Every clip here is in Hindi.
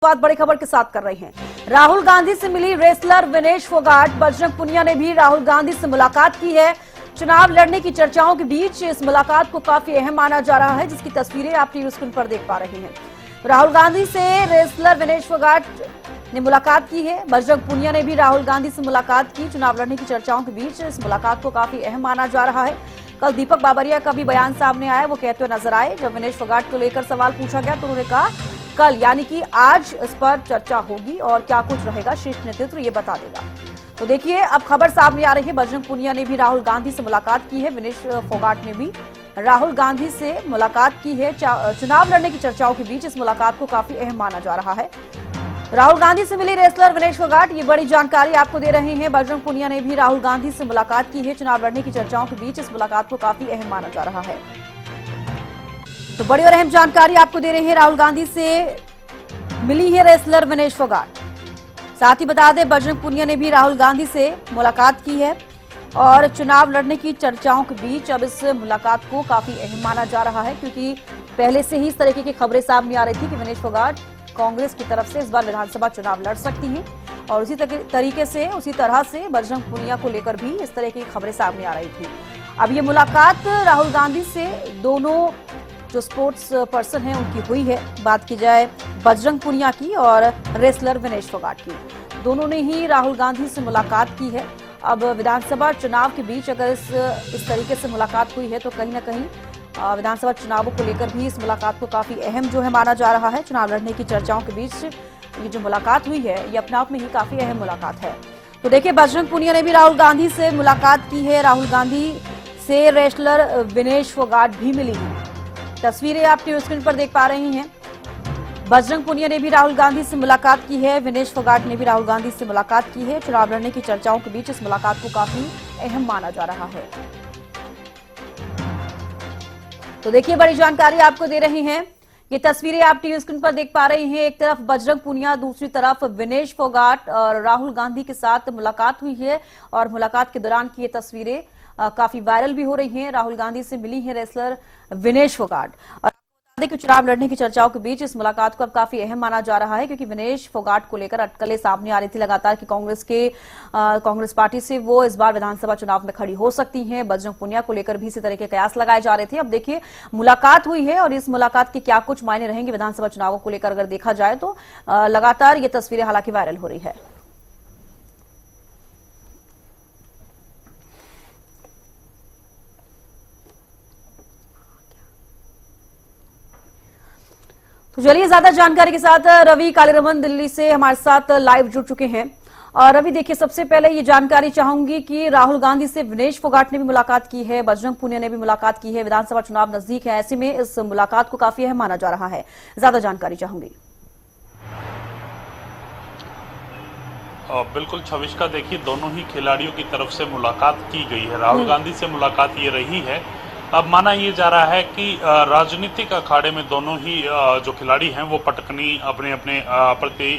बात बड़ी खबर के साथ कर रहे हैं। राहुल गांधी से मिली रेसलर विनेश फोगाट। बजरंग पुनिया ने भी राहुल गांधी से मुलाकात की है। चुनाव लड़ने की चर्चाओं के बीच इस मुलाकात को काफी अहम माना जा रहा है, जिसकी तस्वीरें आप टीवी स्क्रीन पर देख पा रहे हैं। राहुल गांधी से रेसलर विनेश फोगाट ने मुलाकात की है। बजरंग पुनिया ने भी राहुल गांधी से मुलाकात की। चुनाव लड़ने की चर्चाओं के बीच इस मुलाकात को काफी अहम माना जा रहा है। कल दीपक बाबरिया का भी बयान सामने आया। वो कहते हुए नजर आए, जब विनेश फोगाट को लेकर सवाल पूछा गया तो उन्होंने कहा कल यानी कि आज इस पर चर्चा होगी और क्या कुछ रहेगा शीर्ष नेतृत्व ये बता देगा। तो देखिए, अब खबर सामने आ रही है। बजरंग पुनिया ने भी राहुल गांधी से मुलाकात की है। विनेश फोगाट ने भी राहुल गांधी से मुलाकात की है। चुनाव लड़ने की चर्चाओं के बीच इस मुलाकात को काफी अहम माना जा रहा है। राहुल गांधी से मिली रेसलर विनेश फोगाट, ये बड़ी जानकारी आपको दे रहे हैं। बजरंग पुनिया ने भी राहुल गांधी से मुलाकात की है। चुनाव लड़ने की चर्चाओं के बीच इस मुलाकात को काफी अहम माना जा रहा है। तो बड़ी और अहम जानकारी आपको दे रहे हैं। राहुल गांधी से मिली है रेसलर विनेश फोगाट। साथ ही बता दें, बजरंग पुनिया ने भी राहुल गांधी से मुलाकात की है और चुनाव लड़ने की चर्चाओं के बीच अब इस मुलाकात को काफी अहम माना जा रहा है, क्योंकि पहले से ही इस तरीके की खबरें सामने आ रही थी कि विनेश फोगाट कांग्रेस की तरफ से इस बार विधानसभा चुनाव लड़ सकती हैं और उसी तरह से बजरंग पुनिया को लेकर भी इस तरह की खबरें सामने आ रही थी। अब ये मुलाकात राहुल गांधी से दोनों जो स्पोर्ट्स पर्सन हैं उनकी हुई है। बात की जाए बजरंग पुनिया की और रेसलर विनेश फोगाट की, दोनों ने ही राहुल गांधी से मुलाकात की है। अब विधानसभा चुनाव के बीच अगर इस तरीके से मुलाकात हुई है तो कहीं ना कहीं विधानसभा चुनावों को लेकर भी इस मुलाकात को काफी अहम जो है माना जा रहा है। चुनाव लड़ने की चर्चाओं के बीच ये जो मुलाकात हुई है ये अपने आप में ही काफी अहम मुलाकात है। तो देखिए, बजरंग पुनिया ने भी राहुल गांधी से मुलाकात की है। राहुल गांधी से रेसलर विनेश फोगाट भी मिली है। तस्वीरें आप टीवी स्क्रीन पर देख पा रही हैं। बजरंग पुनिया ने भी राहुल गांधी से मुलाकात की है। विनेश फोगाट ने भी राहुल गांधी से मुलाकात की है। चुनाव लड़ने की चर्चाओं के बीच इस मुलाकात को काफी अहम माना जा रहा है। तो देखिए, बड़ी जानकारी आपको दे रहे हैं। ये तस्वीरें आप टीवी स्क्रीन पर देख पा रहे हैं। एक तरफ बजरंग पुनिया, दूसरी तरफ विनेश फोगाट और राहुल गांधी के साथ मुलाकात हुई है और मुलाकात के दौरान की ये तस्वीरें काफी वायरल भी हो रही हैं। राहुल गांधी से मिली है रेसलर विनेश फोगाट और बता दें कि चुनाव लड़ने की चर्चाओं के बीच इस मुलाकात को अब काफी अहम माना जा रहा है, क्योंकि विनेश फोगाट को लेकर अटकलें सामने आ रही थी लगातार कि कांग्रेस पार्टी से वो इस बार विधानसभा चुनाव में खड़ी हो सकती हैं। बजरंग पुनिया को लेकर भी इसी तरह के कयास लगाए जा रहे थे। अब देखिए, मुलाकात हुई है और इस मुलाकात के क्या कुछ मायने रहेंगे विधानसभा चुनावों को लेकर अगर देखा जाए तो लगातार ये तस्वीरें हालांकि वायरल हो रही है। तो चलिए, ज्यादा जानकारी के साथ रवि कालीरमन दिल्ली से हमारे साथ लाइव जुड़ चुके हैं। और रवि, देखिए, सबसे पहले ये जानकारी चाहूंगी कि राहुल गांधी से विनेश फोगाट ने भी मुलाकात की है, बजरंग पुनिया ने भी मुलाकात की है। विधानसभा चुनाव नजदीक है, ऐसे में इस मुलाकात को काफी अहम माना जा रहा है। ज्यादा जानकारी चाहूंगी। बिल्कुल छविष्का, देखिए, दोनों ही खिलाड़ियों की तरफ से मुलाकात की गई है। राहुल गांधी से मुलाकात ये रही है। अब माना ये जा रहा है कि राजनीतिक अखाड़े में दोनों ही जो खिलाड़ी हैं वो पटकनी अपने अपने प्रति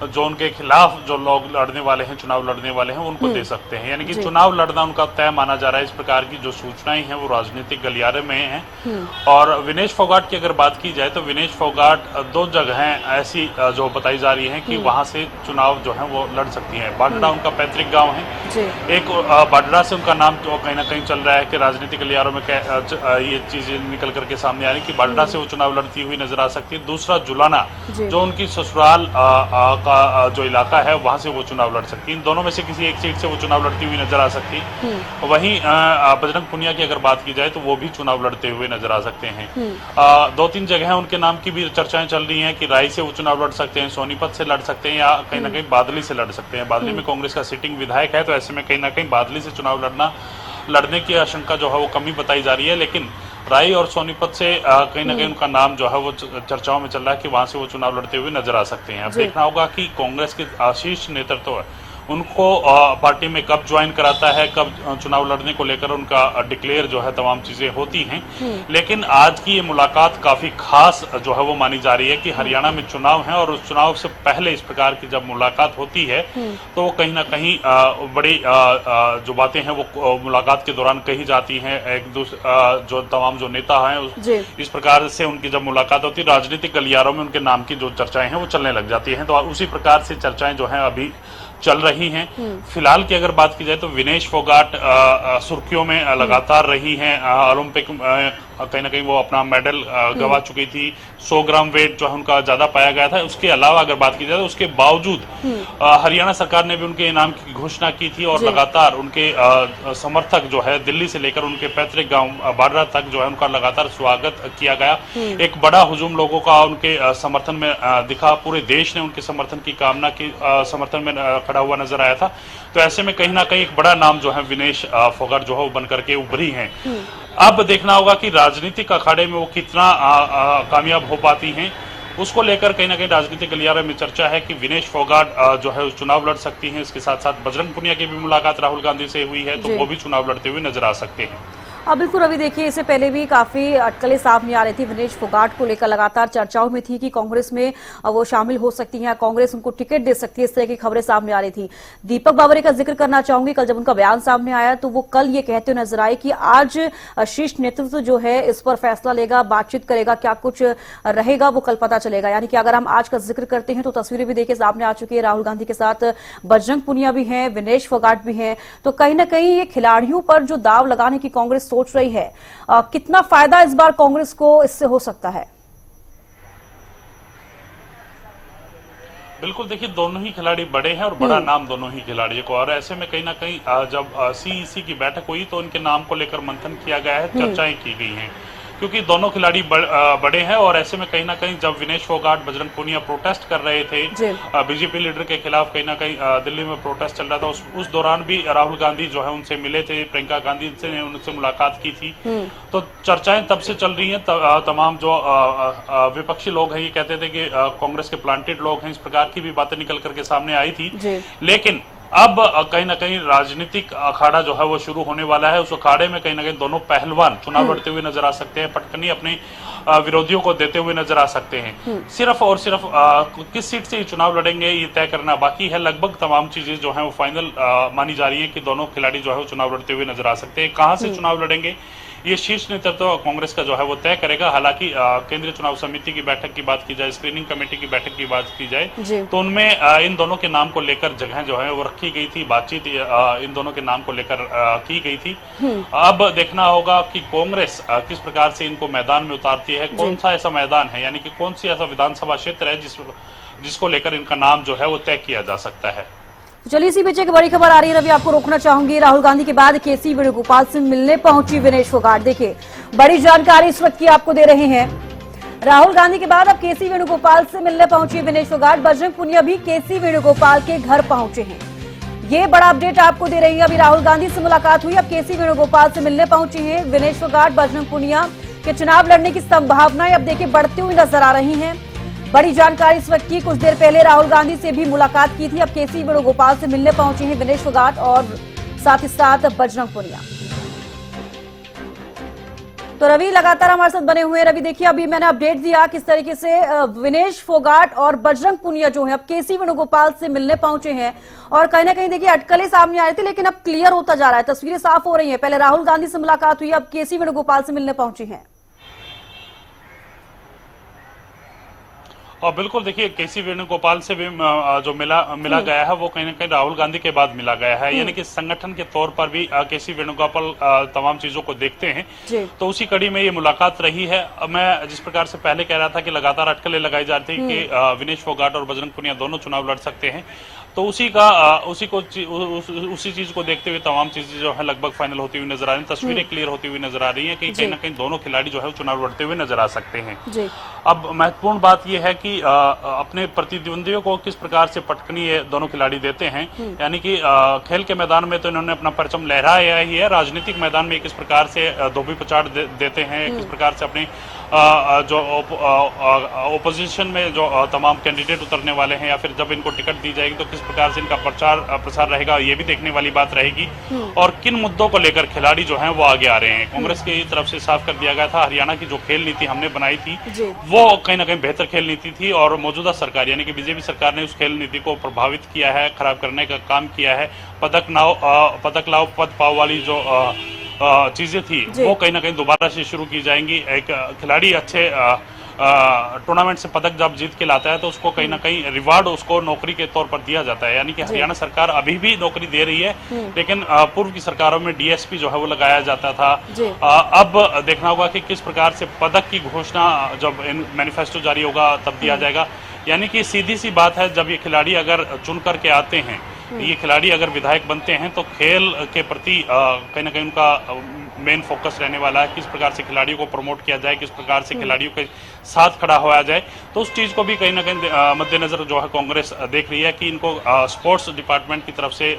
जो उनके खिलाफ जो लोग लड़ने वाले हैं, चुनाव लड़ने वाले हैं, उनको दे सकते हैं। यानी कि चुनाव लड़ना उनका तय माना जा रहा है। इस प्रकार की जो सूचनाएं हैं वो राजनीतिक गलियारे में हैं। और विनेश फोगाट की अगर बात की जाए तो विनेश फोगाट दो जगह ऐसी जो बताई जा रही है कि वहां से चुनाव जो है वो लड़ सकती है। बाडड़ा उनका पैतृक गाँव है। एक बाडड़ा से उनका नाम जो कहीं ना कहीं चल रहा है कि राजनीतिक गलियारों में ये चीजें निकल करके सामने आ रही कि बाडड़ा से वो चुनाव लड़ती हुई नजर आ सकती है। दूसरा जुलाना, जो उनकी ससुराल जो इलाका है वहां से वो चुनाव लड़ सकती है। इन दोनों में से किसी एक सीट से वो चुनाव लड़ती हुई नजर आ सकती है। वहीं बजरंग पुनिया की अगर बात की जाए तो वो भी चुनाव लड़ते हुए नजर आ सकते हैं। दो तीन जगह उनके नाम की भी चर्चाएं चल रही हैं कि राय से वो चुनाव लड़ सकते हैं, सोनीपत से लड़ सकते हैं, या कहीं ना कहीं बादली से लड़ सकते हैं। बादली में कांग्रेस का सिटिंग विधायक है, तो ऐसे में कहीं ना कहीं बादली से चुनाव लड़ने की आशंका जो है वो कम ही बताई जा रही है। लेकिन राय और सोनीपत से कहीं ना कहीं उनका नाम जो है वो चर्चाओं में चल रहा है कि वहां से वो चुनाव लड़ते हुए नजर आ सकते हैं। अब देखना होगा कि कांग्रेस के शीर्ष नेतृत्व उनको पार्टी में कब ज्वाइन कराता है, कब चुनाव लड़ने को लेकर उनका डिक्लेयर जो है तमाम चीजें होती हैं। लेकिन आज की ये मुलाकात काफी खास जो है वो मानी जा रही है कि हरियाणा में चुनाव है और उस चुनाव से पहले इस प्रकार की जब मुलाकात होती है तो कहीं ना कहीं बड़ी जो बातें हैं वो मुलाकात के दौरान कही जाती हैं। एक दूसरे जो तमाम जो नेता हैं इस प्रकार से उनकी जब मुलाकात होती है राजनीतिक गलियारों में उनके नाम की जो चर्चाएं हैं वो चलने लग जाती हैं। तो उसी प्रकार से चर्चाएं जो हैं अभी चल रही हैं। फिलहाल की अगर बात की जाए तो विनेश फोगाट सुर्खियों में लगातार रही हैं। ओलंपिक कहीं ना कहीं वो अपना मेडल गवा चुकी थी। 100 ग्राम वेट जो है उनका ज्यादा पाया गया था। उसके अलावा अगर बात की जाए तो उसके बावजूद हरियाणा सरकार ने भी उनके इनाम की घोषणा की थी और लगातार उनके समर्थक जो है दिल्ली से लेकर उनके पैतृक गांव बाडरा तक जो है उनका लगातार स्वागत किया गया। एक बड़ा हुजूम लोगों का उनके समर्थन में दिखा। पूरे देश ने उनके समर्थन की कामना की समर्थन में खड़ा हुआ नजर आया था। तो ऐसे में कहीं ना कहीं एक बड़ा नाम जो है विनेश फोगाट जो है वो बनकर के उभरी हैं। अब देखना होगा कि राजनीतिक अखाड़े में वो कितना कामयाब हो पाती हैं। उसको लेकर कहीं ना कहीं राजनीतिक गलियारे में चर्चा है कि विनेश फोगाट जो है चुनाव लड़ सकती हैं। इसके साथ साथ बजरंग पुनिया की भी मुलाकात राहुल गांधी से हुई है तो वो भी चुनाव लड़ते हुए नजर आ सकते हैं। अब बिल्कुल अभी देखिए, इससे पहले भी काफी अटकलें सामने आ रही थी। विनेश फोगाट को लेकर लगातार चर्चाओं में थी कि कांग्रेस में वो शामिल हो सकती हैं, कांग्रेस उनको टिकट दे सकती है, इस तरह की खबरें सामने आ रही थी। दीपक बावरे का जिक्र करना चाहूंगी। कल जब उनका बयान सामने आया तो वो कल ये कहते हुए नजर आए कि आज शीर्ष नेतृत्व जो है इस पर फैसला लेगा, बातचीत करेगा, क्या कुछ रहेगा वो कल पता चलेगा। यानी कि अगर हम आज का जिक्र करते हैं तो तस्वीरें भी देखिए सामने आ चुकी है। राहुल गांधी के साथ बजरंग पुनिया भी हैं, विनेश फोगाट भी हैं। तो कहीं ना कहीं ये खिलाड़ियों पर जो दाव लगाने की कांग्रेस सोच रही है, कितना फायदा इस बार कांग्रेस को इससे हो सकता है? बिल्कुल, देखिए दोनों ही खिलाड़ी बड़े हैं और बड़ा नाम दोनों ही खिलाड़ियों को। और ऐसे में कहीं ना कहीं जब सीईसी की बैठक हुई तो उनके नाम को लेकर मंथन किया गया है, चर्चाएं की गई हैं क्योंकि दोनों खिलाड़ी बड़े हैं। और ऐसे में कहीं ना कहीं जब विनेश फोगाट बजरंग पुनिया प्रोटेस्ट कर रहे थे बीजेपी लीडर के खिलाफ, कहीं ना कहीं दिल्ली में प्रोटेस्ट चल रहा था, उस दौरान भी राहुल गांधी जो है उनसे मिले थे, प्रियंका गांधी से उनसे मुलाकात की थी। तो चर्चाएं तब से चल रही हैं। तमाम जो विपक्षी लोग हैं ये कहते थे कि कांग्रेस के प्लांटेड लोग हैं, इस प्रकार की भी बातें निकल करके सामने आई थी। लेकिन अब कहीं ना कहीं राजनीतिक अखाड़ा जो है वो शुरू होने वाला है। उस अखाड़े में कहीं ना कहीं दोनों पहलवान चुनाव लड़ते हुए नजर आ सकते हैं, पटकनी अपने विरोधियों को देते हुए नजर आ सकते हैं। सिर्फ और सिर्फ किस सीट से ये चुनाव लड़ेंगे ये तय करना बाकी है। लगभग तमाम चीजें जो है वो फाइनल मानी जा रही है कि दोनों खिलाड़ी जो है वो चुनाव लड़ते हुए नजर आ सकते हैं। कहां से चुनाव लड़ेंगे ये शीर्ष नेतृत्व कांग्रेस का जो है वो तय करेगा। हालांकि केंद्रीय चुनाव समिति की बैठक की बात की जाए, स्क्रीनिंग कमेटी की बैठक की बात की जाए तो उनमें इन दोनों के नाम को लेकर जगह जो है वो रखी गई थी, बातचीत इन दोनों के नाम को लेकर की गई थी। अब देखना होगा कि कांग्रेस किस प्रकार से इनको मैदान में उतारती है, कौन सा ऐसा मैदान है, यानी कि कौन सी ऐसा विधानसभा क्षेत्र है जिसको लेकर इनका नाम जो है वो तय किया जा सकता है। चलिए, इसी बीच एक बड़ी खबर आ रही है, रवि आपको रोकना चाहूंगी। राहुल गांधी के बाद केसी वेणुगोपाल से मिलने पहुंची विनेश फोगाट। देखिए बड़ी जानकारी इस वक्त की आपको दे रहे हैं। राहुल गांधी के बाद अब केसी वेणुगोपाल से मिलने पहुंची विनेश फोगाट। बजरंग पुनिया भी केसी वेणुगोपाल के घर पहुंचे हैं। ये बड़ा अपडेट आपको दे रही है। अभी राहुल गांधी से मुलाकात हुई, अब केसी वेणुगोपाल से मिलने पहुंची है विनेश फोगाट। बजरंग पुनिया के चुनाव लड़ने की संभावनाएं अब देखिए बढ़ती हुई नजर आ रही हैं। बड़ी जानकारी इस वक्त की, कुछ देर पहले राहुल गांधी से भी मुलाकात की थी, अब केसी वेणुगोपाल से मिलने पहुंचे हैं विनेश फोगाट और साथ ही साथ बजरंग पुनिया। तो रवि लगातार हमारे साथ बने हुए हैं। रवि देखिए, अभी मैंने अपडेट दिया किस तरीके से विनेश फोगाट और बजरंग पुनिया जो है अब केसी वेणुगोपाल से मिलने पहुंचे हैं और कहीं ना कहीं देखिए अटकलें सामने आ रही थी लेकिन अब क्लियर होता जा रहा है, तस्वीरें साफ हो रही हैं। पहले राहुल गांधी से मुलाकात हुई, अब केसी वेणुगोपाल से मिलने पहुंचे हैं। और बिल्कुल देखिए, केसी वेणुगोपाल से भी जो मिला गया है वो कहीं ना कहीं राहुल गांधी के बाद मिला गया है। यानी कि संगठन के तौर पर भी केसी वेणुगोपाल तमाम चीजों को देखते हैं, तो उसी कड़ी में ये मुलाकात रही है। मैं जिस प्रकार से पहले कह रहा था कि लगातार अटकलें लगाई जा रही थी कि विनेश फोगाट और बजरंग पुनिया दोनों चुनाव लड़ सकते हैं, तो उसी चीज को देखते हुए तमाम चीजें जो है लगभग फाइनल होती हुई नजर आ रही हैं, तस्वीरें क्लियर होती हुई नजर आ रही हैं कि कहीं ना कहीं दोनों खिलाड़ी जो है चुनाव लड़ते हुए नजर आ सकते हैं। अब महत्वपूर्ण बात यह है कि अपने प्रतिद्वंदियों को किस प्रकार से पटकनी ये दोनों खिलाड़ी देते हैं। यानी कि खेल के मैदान में तो इन्होंने अपना परचम लहराया ही है, राजनीतिक मैदान में किस प्रकार से धोबी पछाड़ देते हैं, किस प्रकार से अपने जो ओपोजिशन में जो तमाम कैंडिडेट उतरने वाले हैं या फिर जब इनको टिकट दी जाएगी तो किस प्रकार से इनका प्रसार रहेगा, ये भी देखने वाली बात रहेगी। और किन मुद्दों को लेकर खिलाड़ी जो हैं वो आगे आ रहे हैं। कांग्रेस की तरफ से साफ कर दिया गया था, हरियाणा की जो खेल नीति हमने बनाई थी वो कहीं ना कहीं बेहतर खेल नीति थी और मौजूदा सरकार यानी कि बीजेपी सरकार ने उस खेल नीति को प्रभावित किया है, खराब करने का काम किया है। पदक लाओ पद पाओ वाली जो चीजें थी वो कहीं ना कहीं दोबारा से शुरू की जाएंगी। एक खिलाड़ी अच्छे टूर्नामेंट से पदक जब जीत के लाता है तो उसको कहीं ना कहीं रिवार्ड उसको नौकरी के तौर पर दिया जाता है। यानी कि हरियाणा सरकार अभी भी नौकरी दे रही है, लेकिन पूर्व की सरकारों में डीएसपी जो है वो लगाया जाता था। अब देखना होगा कि किस प्रकार से पदक की घोषणा जब मैनिफेस्टो जारी होगा तब दिया जाएगा। यानी कि सीधी सी बात है, जब ये खिलाड़ी अगर चुन करके आते हैं, ये खिलाड़ी अगर विधायक बनते हैं तो खेल के प्रति कहीं ना कहीं उनका मेन फोकस रहने वाला है। किस प्रकार से खिलाड़ियों को प्रमोट किया जाए, किस प्रकार से खिलाड़ियों के साथ खड़ा होया जाए, तो उस चीज को भी कहीं ना कहीं मद्देनजर जो है कांग्रेस देख रही है कि इनको स्पोर्ट्स डिपार्टमेंट की तरफ से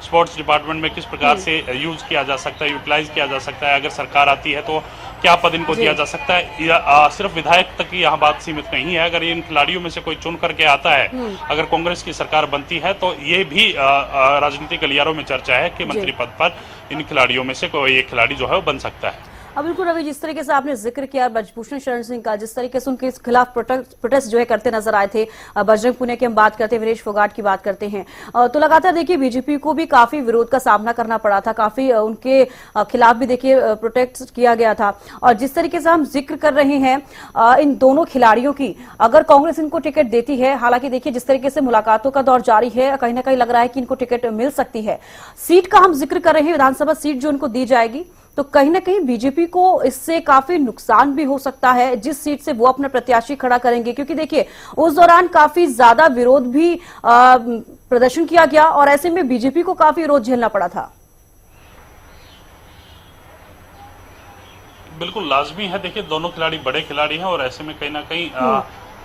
स्पोर्ट्स डिपार्टमेंट में किस प्रकार से यूज किया जा सकता है, यूटिलाइज किया जा सकता है। अगर सरकार आती है तो क्या पद इनको दिया जा सकता है, या सिर्फ विधायक तक की यहाँ बात सीमित नहीं है। अगर इन खिलाड़ियों में से कोई चुन करके आता है, अगर कांग्रेस की सरकार बनती है तो ये भी राजनीतिक गलियारों में चर्चा है कि मंत्री पद पर इन खिलाड़ियों में से कोई एक खिलाड़ी जो है वो बन सकता है। अब बिल्कुल रवि, जिस तरीके से आपने जिक्र किया ब्रजभूषण शरण सिंह का, जिस तरीके से उनके खिलाफ प्रोटेस्ट जो है करते नजर आए थे, बजरंग पुनिया की हम बात करते हैं, विनेश फोगाट की बात करते हैं, तो लगातार देखिए बीजेपी को भी काफी विरोध का सामना करना पड़ा था, काफी उनके खिलाफ भी देखिए प्रोटेस्ट किया गया था। और जिस तरीके से हम जिक्र कर रहे हैं इन दोनों खिलाड़ियों की, अगर कांग्रेस इनको टिकट देती है, हालांकि देखिए जिस तरीके से मुलाकातों का दौर जारी है, कहीं ना कहीं लग रहा है कि इनको टिकट मिल सकती है। सीट का हम जिक्र कर रहे हैं, विधानसभा सीट जो उनको दी जाएगी, तो कहीं ना कहीं बीजेपी को इससे काफी नुकसान भी हो सकता है जिस सीट से वो अपना प्रत्याशी खड़ा करेंगे, क्योंकि देखिए उस दौरान काफी ज्यादा विरोध भी प्रदर्शन किया गया और ऐसे में बीजेपी को काफी विरोध झेलना पड़ा था। बिल्कुल लाजमी है, देखिए दोनों खिलाड़ी बड़े खिलाड़ी हैं और ऐसे में कहीं ना कहीं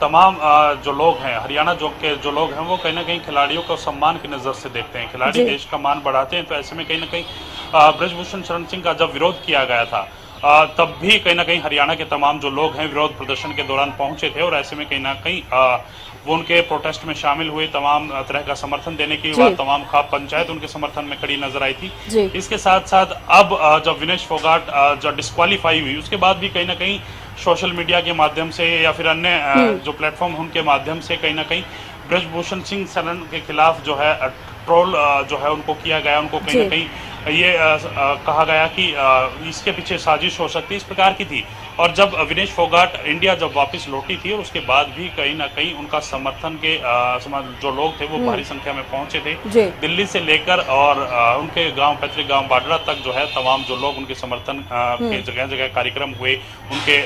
तमाम जो लोग हैं, हरियाणा के जो लोग हैं वो कहीं ना कहीं खिलाड़ियों को सम्मान की नजर से देखते हैं। खिलाड़ी देश का मान बढ़ाते हैं, तो ऐसे में कहीं ना कहीं ब्रजभूषण शरण सिंह का जब विरोध किया गया था तब भी कहीं ना कहीं हरियाणा के तमाम जो लोग हैं विरोध प्रदर्शन के दौरान पहुंचे थे और ऐसे में कहीं ना कहीं वो उनके प्रोटेस्ट में शामिल हुए, तमाम तरह का समर्थन देने के बाद तमाम खाप पंचायत उनके समर्थन में खड़ी नजर आई थी। इसके साथ साथ अब जब विनेश फोगाट जब डिस्क्वालीफाई हुई, उसके बाद भी कहीं ना कहीं सोशल मीडिया के माध्यम से या फिर अन्य जो प्लेटफॉर्म उनके माध्यम से कहीं ना कहीं ब्रजभूषण सिंह शरण के खिलाफ जो है ट्रोल जो है उनको किया गया। उनको कहीं ना कहीं ये कहा गया कि इसके पीछे साजिश हो सकती है, इस प्रकार की थी। और जब विनेश फोगाट इंडिया जब वापस लौटी थी और उसके बाद भी कहीं ना कहीं उनका समर्थन के जो लोग थे वो भारी संख्या में पहुंचे थे, दिल्ली से लेकर और उनके गांव पैतृक गांव बाडरा तक जो है तमाम जो लोग उनके समर्थन के जगह जगह कार्यक्रम हुए, उनके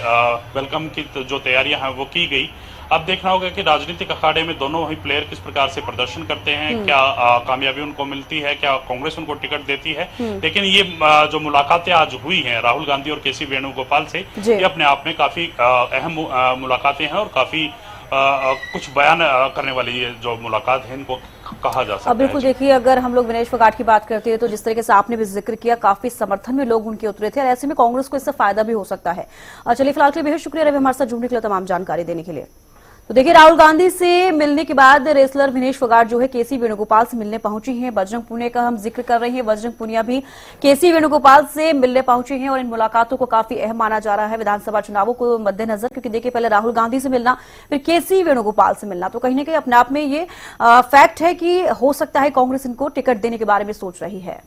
वेलकम की जो तैयारियां हैं वो की गई। अब देखना होगा कि राजनीतिक अखाड़े में दोनों ही प्लेयर किस प्रकार से प्रदर्शन करते हैं, क्या कामयाबी उनको मिलती है, क्या कांग्रेस उनको टिकट देती है। लेकिन ये जो मुलाकातें आज हुई हैं राहुल गांधी और केसी वेणुगोपाल से, ये अपने आप में काफी अहम मुलाकातें हैं और काफी कुछ बयान करने वाली ये जो मुलाकात है इनको कहा जा सकता है। अब बिल्कुल देखिए, अगर हम लोग विनेश फोगाट की बात करते हैं तो जिस तरीके से आपने भी जिक्र किया, काफी समर्थन में लोग उनके उतरे थे और ऐसे में कांग्रेस को इससे फायदा भी हो सकता है। चलिए फिलहाल के लिए बेहद शुक्रिया रवि हमारे साथ जुड़ने के लिए, तमाम जानकारी देने के लिए। तो देखिए राहुल गांधी से मिलने के बाद रेसलर विनेश फोगाट जो है केसी वेणुगोपाल से मिलने पहुंची हैं। बजरंग पुनिया का हम जिक्र कर रहे हैं, बजरंग पुनिया भी केसी वेणुगोपाल से मिलने पहुंचे हैं और इन मुलाकातों को काफी अहम माना जा रहा है विधानसभा चुनावों को मद्देनजर, क्योंकि देखिए पहले राहुल गांधी से मिलना फिर केसी वेणुगोपाल से मिलना, तो कहीं ना कहीं अपने आप में ये फैक्ट है कि हो सकता है कांग्रेस इनको टिकट देने के बारे में सोच रही है।